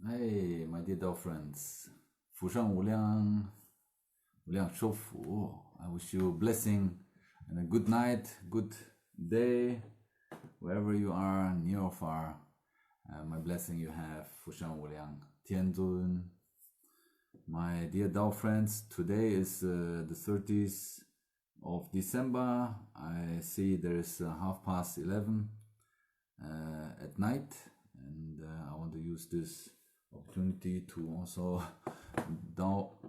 Hey, my dear Dao friends, 福上无量，无量寿福. I wish you a blessing and a good night, good day, wherever you are, near or far. My blessing you have, 福上无量, Tianzun. My dear Dao friends, today is the 30th of December. I see there is 11:30 at night, and I want to use this opportunity to also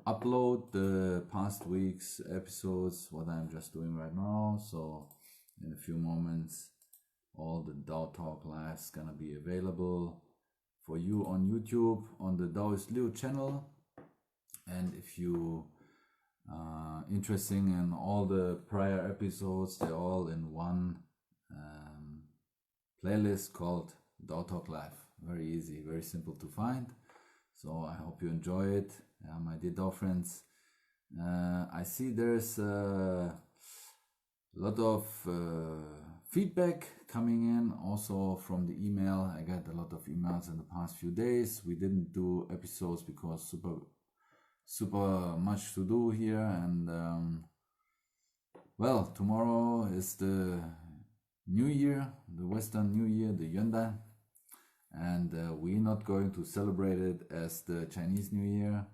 upload the past week's episodes, what I'm just doing right now. So in a few moments all the Dao Talk lives gonna be available for you on YouTube on the Daoist Liu channel. And if you interested in all the prior episodes, they're all in one playlist called Dao Talk Live. Very easy, very simple to find. So I hope you enjoy it, my dear Dao friends. I see there's a lot of feedback coming in also from the email. I got a lot of emails in the past few days. We didn't do episodes because super much to do here, and well, tomorrow is the New Year, the Western New Year, the Yuandan, and we're not going to celebrate it as the Chinese New Year,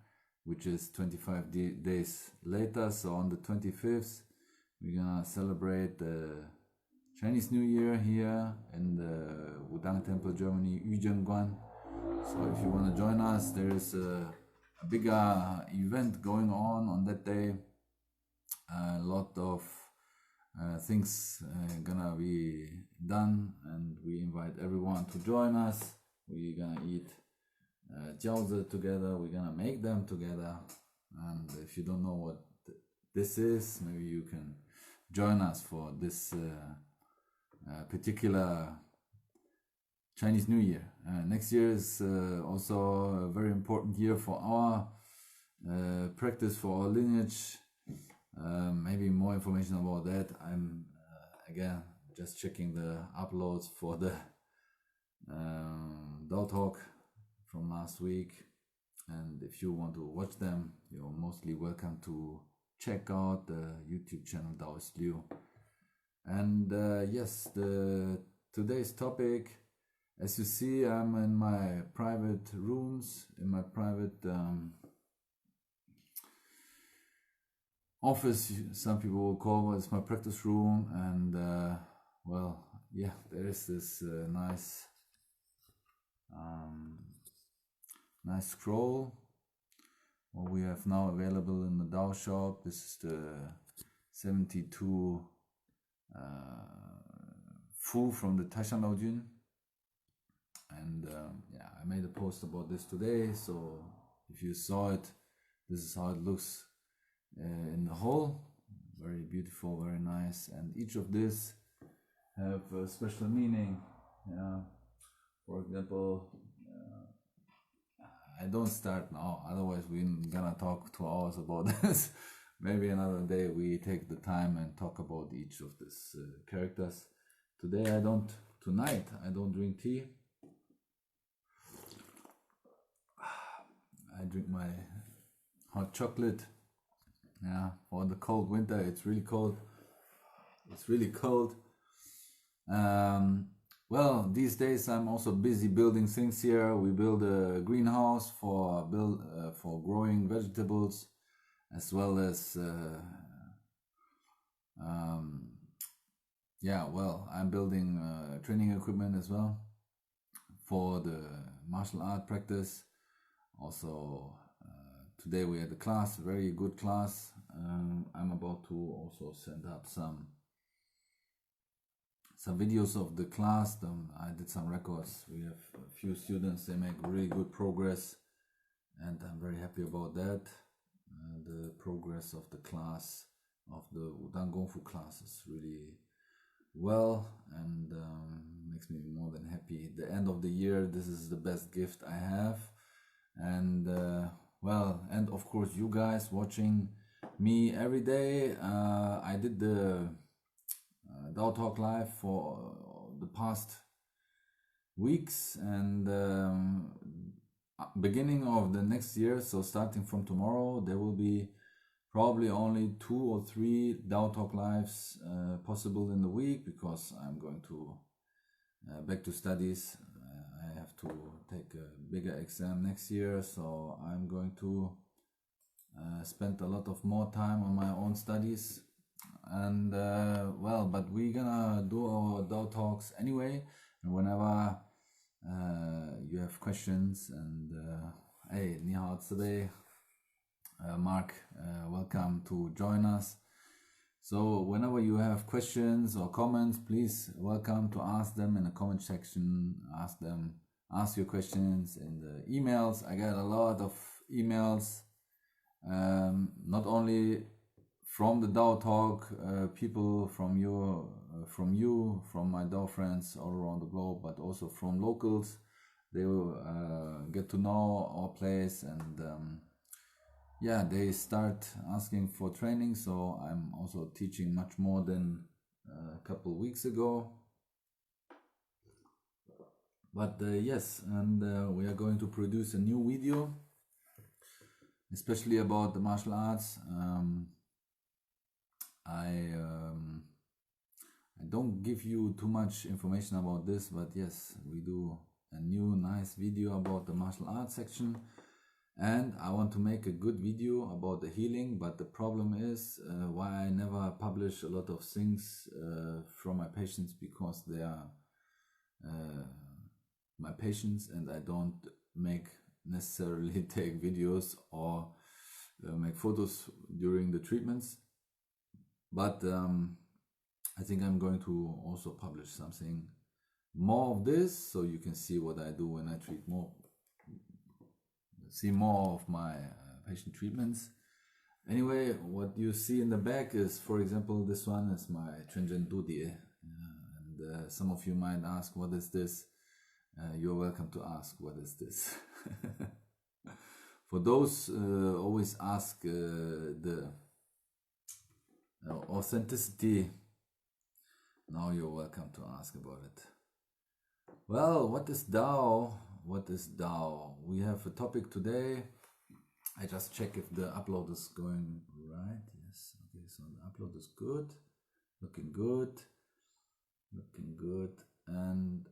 which is 25 days later. So on the 25th we're gonna celebrate the Chinese New Year here in the Wudang Temple, Germany, Yuzhengguan. So if you want to join us, there is a bigger event going on that day. A lot of things gonna be done, and we invite everyone to join us. We're gonna eat jiaozi together. We're gonna make them together, and if you don't know what this is, maybe you can join us for this particular Chinese New Year. Next year is also a very important year for our practice, for our lineage. Maybe more information about that. I'm again just checking the uploads for the Dao Talk from last week, and if you want to watch them, you're mostly welcome to check out the YouTube channel Daoist Liu. And yes, today's topic, as you see, I'm in my private rooms, in my private office. Some people will call it my practice room, and well, yeah, there is this nice scroll what we have now available in the Dao shop. This is the 72 Fu from the Taishan Laojun, and yeah, I made a post about this today, so if you saw it, this is how it looks in the whole. Very beautiful, very nice, and each of this have a special meaning. Yeah, for example, I don't start now, otherwise we're gonna talk 2 hours about this. Maybe another day we take the time and talk about each of these characters. Tonight I don't drink tea. I drink my hot chocolate. Yeah, for the cold winter, it's really cold. Well, these days I'm also busy building things here. We build a greenhouse for growing vegetables, as well as yeah, well, I'm building training equipment as well for the martial art practice. Also, today we had a class, a very good class. I'm about to also send up some videos of the class. I did some records. We have a few students, they make really good progress, and I'm very happy about that. The progress of the class, of the Wudang Gongfu class, is really well, and makes me more than happy. The end of the year, this is the best gift I have, and well, and of course you guys watching me every day. I did the Dao Talk Live for the past weeks, and beginning of the next year, so starting from tomorrow, there will be probably only 2 or 3 Dao Talk lives possible in the week, because I'm going to back to studies. I have to take a bigger exam next year, so I'm going to spend a lot of more time on my own studies. And well, but we're gonna do our Dao Talks anyway, and whenever you have questions, and hey, ni hao today, Mark, welcome to join us. So whenever you have questions or comments, please welcome to ask them in the comment section. Ask your questions in the emails. I get a lot of emails, not only from the Dao Talk people, from you, from my Dao friends all around the globe, but also from locals. They will get to know our place, and yeah, they start asking for training. So I'm also teaching much more than a couple weeks ago. But yes, and we are going to produce a new video, especially about the martial arts. I don't give you too much information about this, but yes, we do a new nice video about the martial arts section, and I want to make a good video about the healing. But the problem is why I never publish a lot of things from my patients, because they are my patients, and I don't necessarily take videos or make photos during the treatments. But I think I'm going to also publish something more of this, so you can see what I do when I treat see more of my patient treatments. Anyway, what you see in the back is, for example, this one is my Trenjen Dudie, and some of you might ask, what is this? You're welcome to ask, what is this? For those always ask the authenticity, now you're welcome to ask about it. Well, what is Dao? What is Dao? We have a topic today. I just check if the upload is going right. Yes, okay, so the upload is good, looking good, and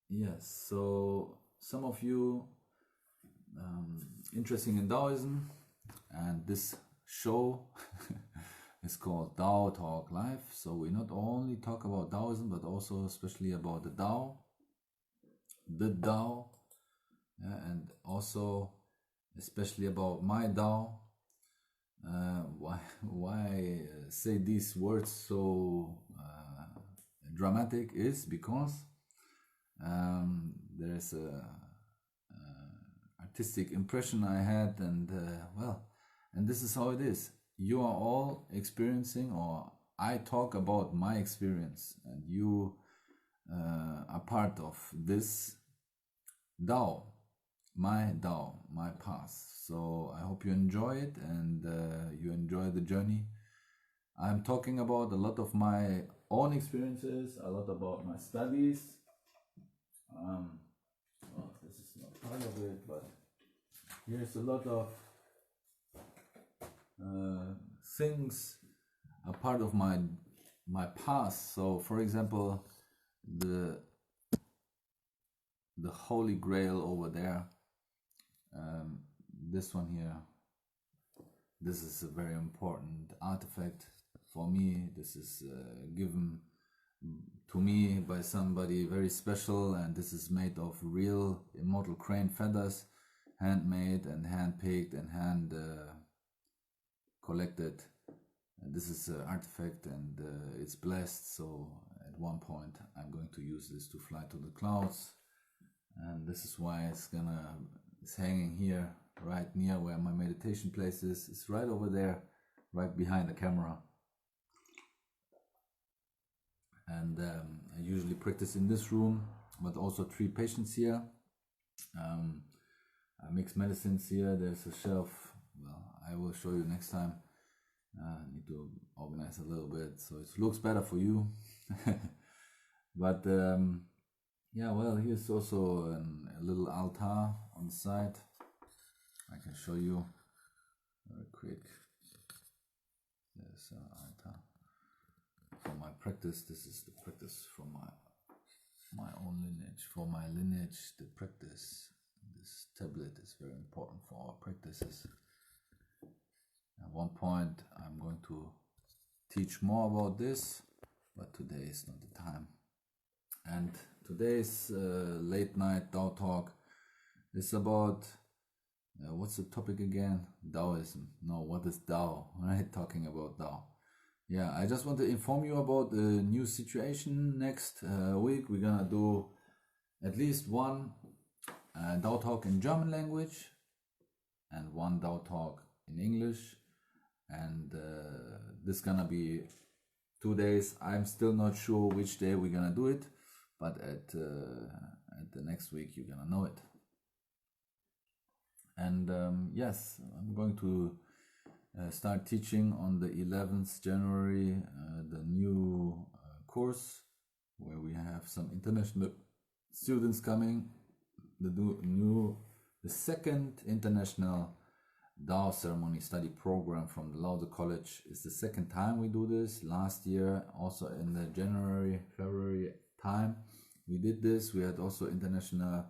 yes, so some of you interested in Taoism, and this show is called Dao Talk Live. So we not only talk about Taoism, but also especially about the Dao, and also especially about my Dao. Why say these words so dramatic is because there's a artistic impression I had, and well, and this is how it is. You are all experiencing, or I talk about my experience, and you are part of this Dao, my path. So I hope you enjoy it, and you enjoy the journey. I'm talking about a lot of my own experiences, a lot about my studies. Well, this is not part of it, but here's a lot of things, a part of my past. So, for example, the Holy Grail over there, this one here, this is a very important artifact for me. This is given to me by somebody very special, and this is made of real immortal crane feathers, handmade and hand-picked and hand collected. And this is an artifact, and it's blessed, so at one point I'm going to use this to fly to the clouds, and this is why it's hanging here right near where my meditation place is. It's right over there, right behind the camera. And I usually practice in this room, but also treat patients here. I mix medicines here. There's a shelf. Well, I will show you next time. I need to organize a little bit so it looks better for you. But Yeah, well, here's also a little altar on the side. I can show you very quick. There's an altar for my practice. This is the practice from my own lineage. For my lineage, the practice. This tablet is very important for our practices. At one point, I'm going to teach more about this, but today is not the time. And today's late night Dao talk is about what's the topic again? Daoism. No, what is Dao? Right? Talking about Dao. Yeah, I just want to inform you about the new situation. Next week we're gonna do at least one Dao talk in German language and one Dao talk in English, and this gonna be 2 days. I'm still not sure which day we're gonna do it, but at the next week you're gonna know it. And yes, I'm going to start teaching on the 11th January the new course where we have some international students coming. The second international Dao ceremony study program from the Lao College is the second time we do this. Last year, also in the February time, we did this. We had also international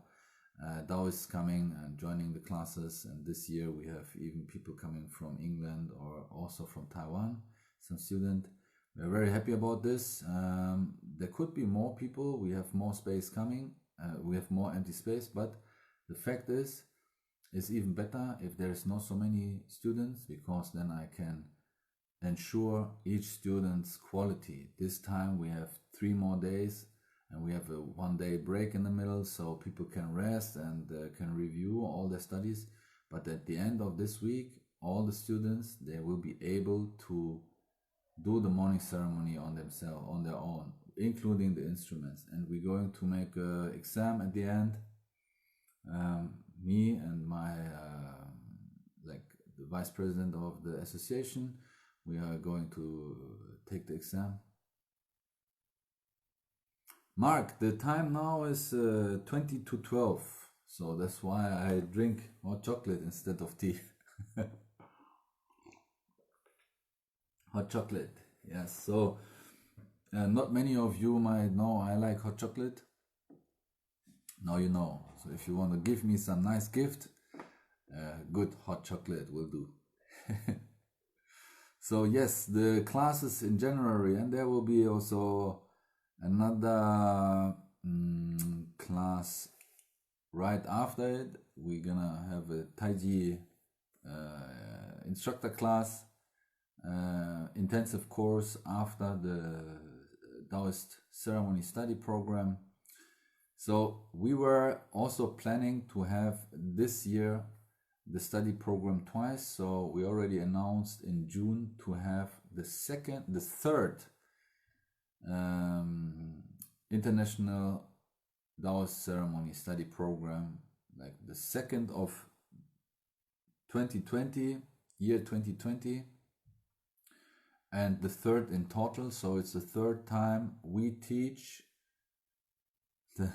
Daoists coming and joining the classes, and this year we have even people coming from England or also from Taiwan, some student. We're very happy about this. There could be more people. We have more space coming. We have more empty space, but the fact is, it's even better if there is not so many students, because then I can ensure each student's quality. This time we have 3 more days and we have a 1 day break in the middle, so people can rest and can review all their studies. But at the end of this week, all the students, they will be able to do the morning ceremony on themselves, on their own, including the instruments. And we're going to make an exam at the end. Me and my the vice president of the association, we are going to take the exam. Mark, the time now is 20 to 12, so that's why I drink hot chocolate instead of tea. Hot chocolate, yes. So not many of you might know I like hot chocolate. Now you know. So if you want to give me some nice gift, good hot chocolate will do. So yes, the classes in January, and there will be also another class right after it. We're gonna have a Taiji instructor class, intensive course after the Daoist ceremony study program. So we were also planning to have this year the study program twice. So we already announced in June to have the third international Daoist ceremony study program, like the second of 2020, year 2020, and the third in total. So it's the third time we teach the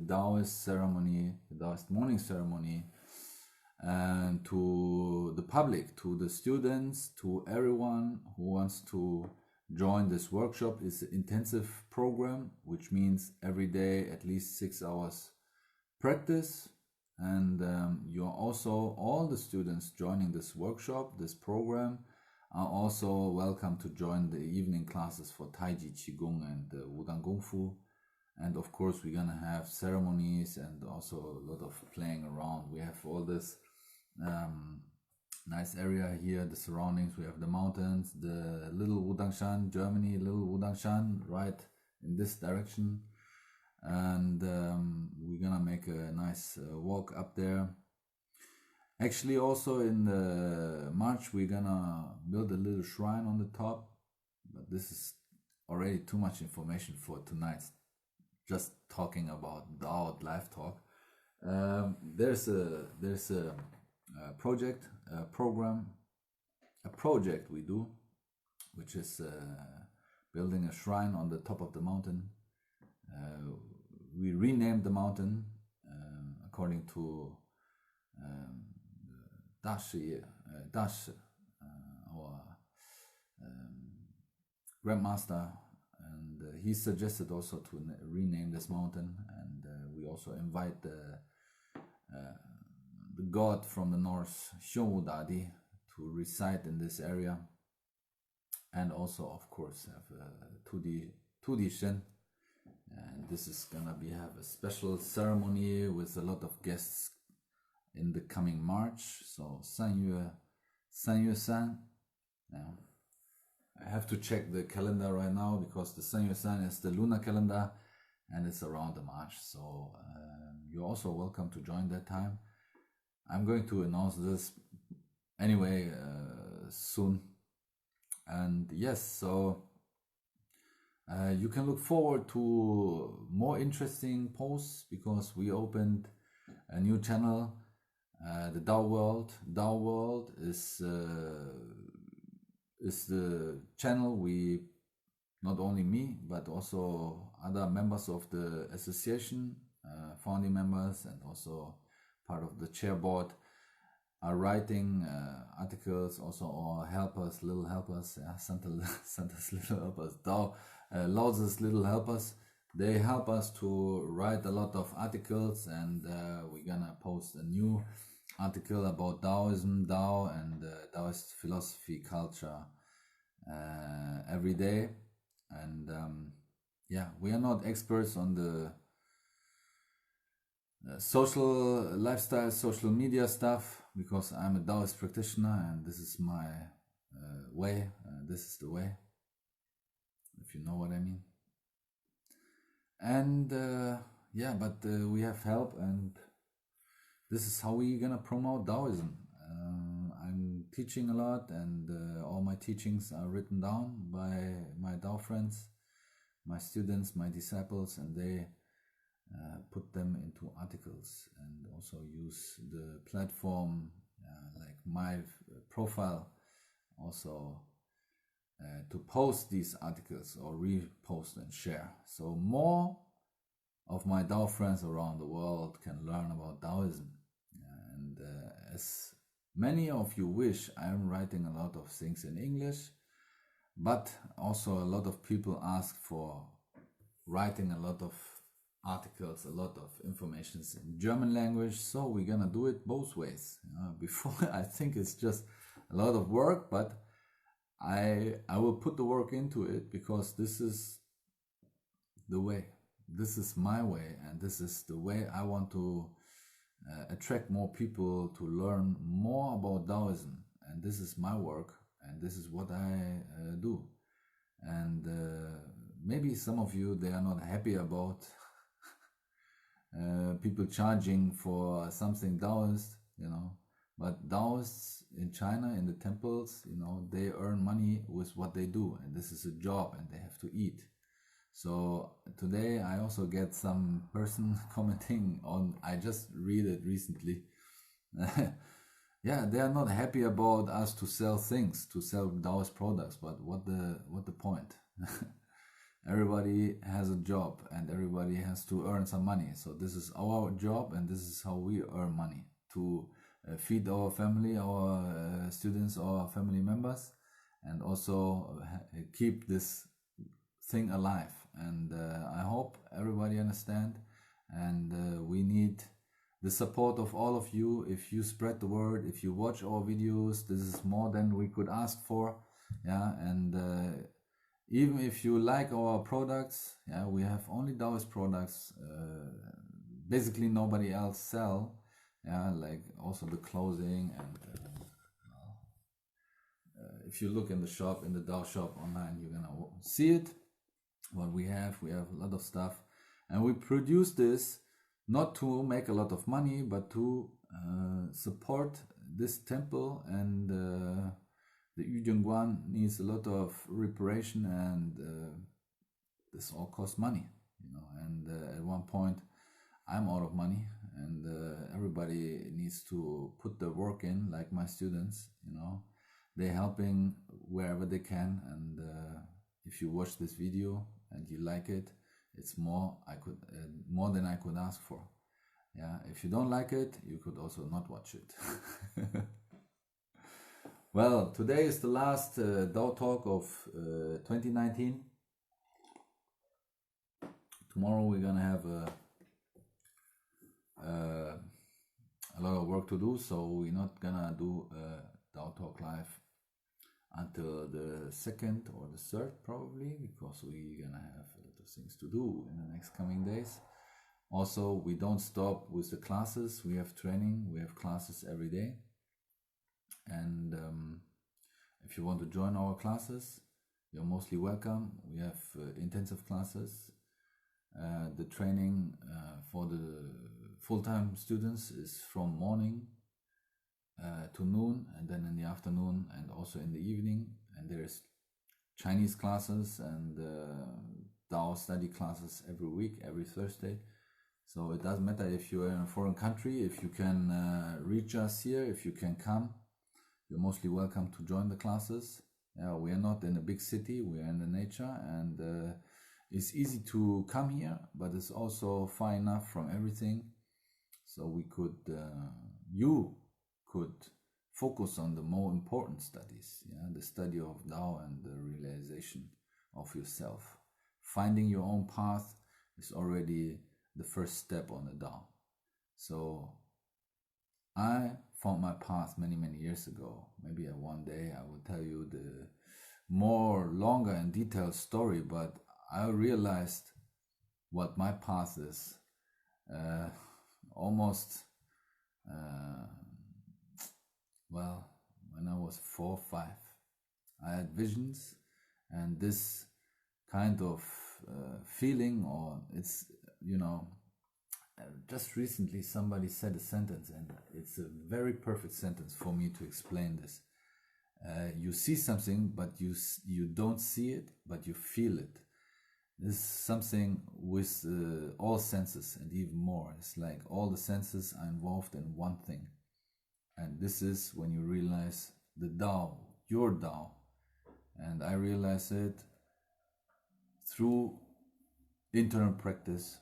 Daoist ceremony, the Daoist morning ceremony, and to the public, to the students, to everyone who wants to join this workshop. Is an intensive program, which means every day at least 6 hours practice. And you're also, all the students joining this workshop, this program, are also welcome to join the evening classes for Taiji, Qigong, and Wudang Kung Fu. And of course, we're gonna have ceremonies and also a lot of playing around. We have all this nice area here, the surroundings. We have the mountains, the little Wudangshan, Germany, little Wudangshan, right in this direction. And we're gonna make a nice walk up there. Actually, also in March, we're gonna build a little shrine on the top, but this is already too much information for tonight. Just talking about Daoist live talk. There's a project we do, which is building a shrine on the top of the mountain. we renamed the mountain according to Dashi, our grandmaster, and he suggested also to rename this mountain, and we also invite the god from the north, Wudang, to reside in this area, and also of course have Tudi Shen. And this is gonna have a special ceremony with a lot of guests in the coming March. So 3月3. Yeah. I have to check the calendar right now because the 3月3 is the lunar calendar and it's around the March. So you're also welcome to join that time. I'm going to announce this anyway soon. And yes, so you can look forward to more interesting posts because we opened a new channel, the Dao World. Dao World is the channel we, not only me, but also other members of the association, founding members, and also part of the chair board, are writing articles, also, or helpers, little helpers, Santa's little helpers, Laozi's little helpers. They help us to write a lot of articles, and we're gonna post a new article about Daoism, Dao, and Daoist philosophy, culture every day. And yeah, we are not experts on the social lifestyle, social media stuff, because I'm a Daoist practitioner and this is my way. This is the way, if you know what I mean. And yeah, but we have help, and this is how we're gonna promote Daoism. I'm teaching a lot, and all my teachings are written down by my Dao friends, my students, my disciples, and they put them into articles, and also use the platform like my profile also to post these articles or repost and share. So more of my Dao friends around the world can learn about Daoism. And as many of you wish, I'm writing a lot of things in English, but also a lot of people ask for writing a lot of articles, a lot of information in German language. So we're gonna do it both ways. Before, I think it's just a lot of work, but I will put the work into it, because this is the way. This is my way, and this is the way I want to attract more people to learn more about Daoism. And this is my work, and this is what I do. And maybe some of you, they are not happy about people charging for something Daoist, but Daoists in China, in the temples, they earn money with what they do, and this is a job, and they have to eat. So today I also get some person commenting on, I just read it recently. Yeah, they are not happy about us to sell things, to sell Daoist products, but what the point? Everybody has a job, and everybody has to earn some money. So this is our job, and this is how we earn money, to feed our family, our students, our family members, and also keep this thing alive. And I hope everybody understand, and we need the support of all of you. If you spread the word, if you watch our videos, this is more than we could ask for. Yeah, and even if you like our products, yeah, we have only Daoist products. Basically, nobody else sell. Yeah, like also the clothing, and if you look in the shop, in the Dao shop online, you're gonna see it. What we have a lot of stuff, and we produce this not to make a lot of money, but to support this temple. And the Yuzhongguan needs a lot of reparation, and this all costs money, and at one point I'm out of money, and everybody needs to put the work in, like my students, they're helping wherever they can. And if you watch this video and you like it, It's more than I could ask for. Yeah, if you don't like it, you could also not watch it. Well, today is the last Dao talk of 2019. Tomorrow we're gonna have a lot of work to do, so we're not gonna do Dao talk live until the 2nd or the 3rd probably, because we're gonna have a lot of things to do in the next coming days. Also, we don't stop with the classes. We have training, we have classes every day. And if you want to join our classes, you're mostly welcome. We have intensive classes. The training for the full-time students is from morning to noon, and then in the afternoon, and also in the evening. And there's Chinese classes and Dao study classes every week, every Thursday. So it doesn't matter if you're in a foreign country, if you can reach us here, if you can come, you're mostly welcome to join the classes. Yeah, we are not in a big city, we are in the nature, and it's easy to come here, but it's also far enough from everything. So we could, you could focus on the more important studies, yeah, the study of Dao and the realization of yourself. Finding your own path is already the first step on the Dao. So I found my path many years ago. Maybe one day I will tell you the more longer and detailed story, but I realized what my path is almost well, when I was 4 or 5. I had visions, and this kind of feeling, or it's, just recently somebody said a sentence, and it's a very perfect sentence for me to explain this. You see something, but you don't see it, but you feel it. This is something with all senses and even more. It's like all the senses are involved in one thing. And this is when you realize the Dao, your Dao. And I realize it through internal practice.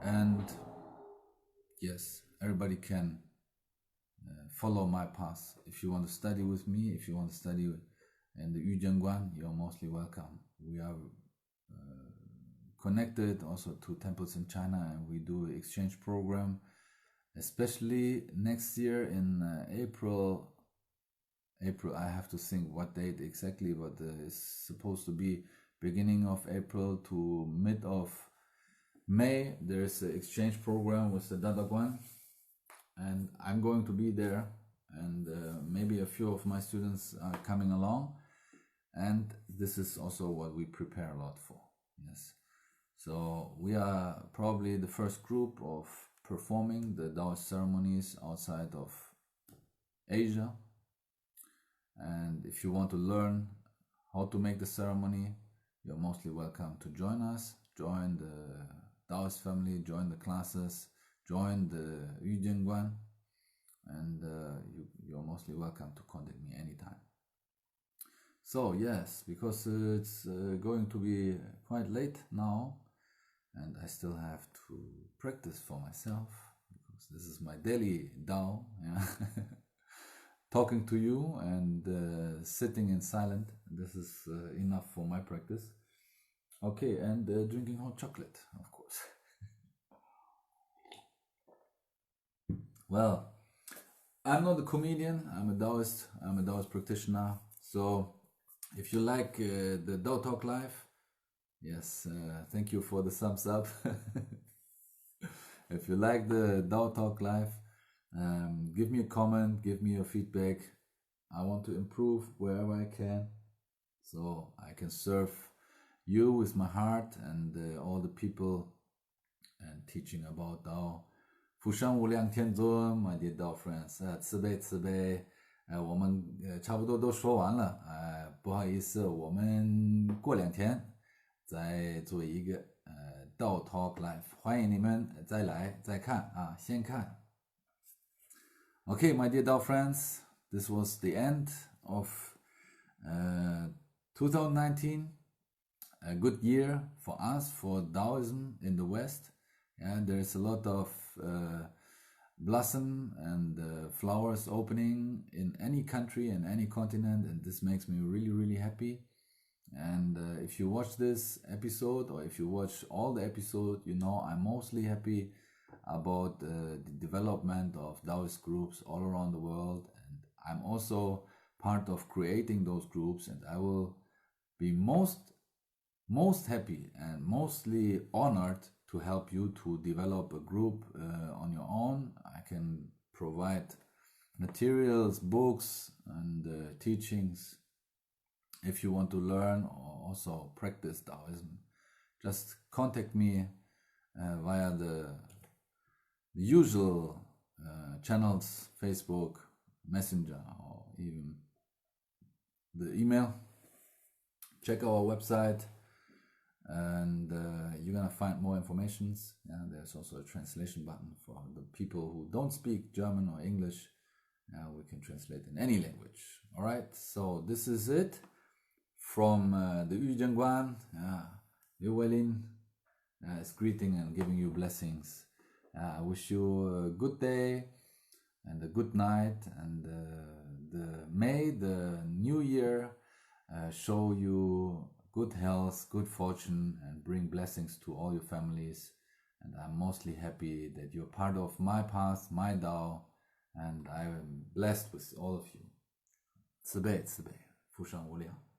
And yes, everybody can follow my path. If you want to study with me, if you want to study in the Wudang, you're mostly welcome. We are connected also to temples in China, and we do an exchange program, especially next year in April. I have to think what date exactly, but it's supposed to be beginning of April to mid of May. There's an exchange program with the Daoist, and I'm going to be there, and maybe a few of my students are coming along, and this is also what we prepare a lot for. Yes, so we are probably the first group of performing the Daoist ceremonies outside of Asia. And if you want to learn how to make the ceremony, you're mostly welcome to join us, join the Daoist family, join the classes, join the Wudang, and you're mostly welcome to contact me anytime. So yes, because it's going to be quite late now, and I still have to practice for myself, because this is my daily Dao, yeah. Talking to you and sitting in silent, this is enough for my practice. Okay, and drinking hot chocolate, of course. Well, I'm not a comedian, I'm a Daoist practitioner. So if you like the Dao Talk Live, yes, thank you for the thumbs up. If you like the Dao Talk Live, give me a comment, give me your feedback. I want to improve wherever I can, so I can serve you with my heart and all the people, and teaching about Dao. 福生无量天尊 my dear Dao friends， 慈悲慈悲。我们差不多都说完了，不好意思，我们过2天再做一个Dao Talk Live， 欢迎你们再来再看啊，先看。Okay, my dear Dao friends, this was the end of 2019. a good year for us, for Taoism in the West. And there's a lot of blossom and flowers opening in any country and any continent, and this makes me really, really happy. And if you watch this episode, or if you watch all the episodes, you know I'm mostly happy about the development of Taoist groups all around the world, and I'm also part of creating those groups, and I will be most happy and mostly honored to help you to develop a group on your own. I can provide materials, books, and teachings. If you want to learn or also practice Taoism, just contact me via the usual channels, Facebook, Messenger, or even the email. Check our website, and you're gonna find more informations. Yeah, there's also a translation button for the people who don't speak German or English. We can translate in any language. All right, so this is it from the Yuzhangguan. Liu Weilin is greeting and giving you blessings. I wish you a good day and a good night, and may the new year show you good health, good fortune, and bring blessings to all your families. And I'm mostly happy that you're part of my path, my Dao, and I am blessed with all of you. 慈悲，慈悲，福生无量。